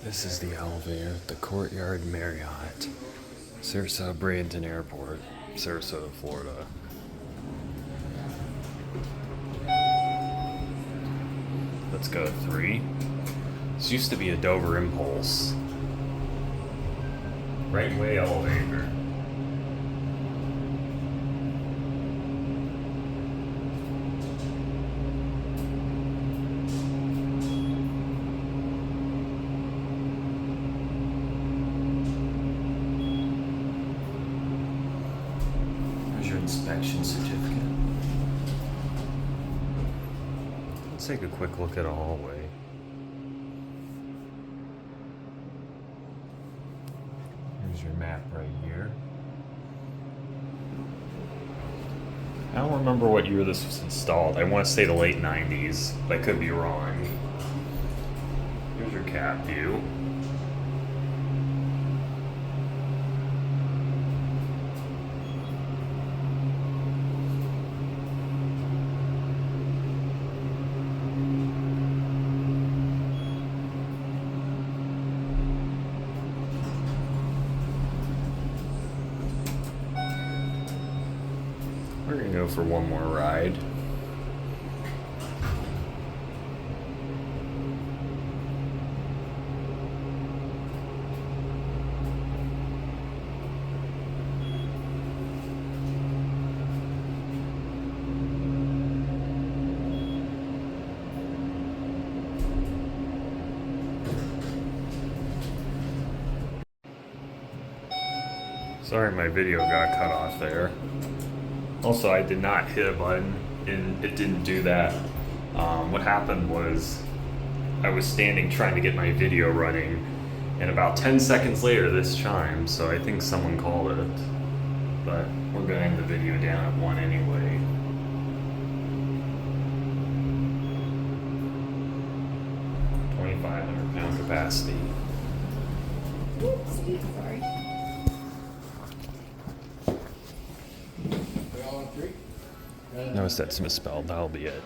This is the elevator at the Courtyard Marriott, Sarasota Bradenton Airport, Sarasota, Florida. Let's go 3. This used to be a Dover Impulse. Right way elevator. There's your inspection certificate. Let's take a quick look at a hallway. Here's your map right here. I don't remember what year this was installed. I want to say the late 90s. I could be wrong. Here's your cap view. We're gonna go for one more ride. Sorry, my video got cut off there. Also, I did not hit a button and it didn't do that. What happened was I was standing trying to get my video running, and about 10 seconds later this chimed, so I think someone called it. But we're gonna end the video down at 1 anyway. £2,500 capacity. Oops, sorry. Notice that's misspelled, that'll be it.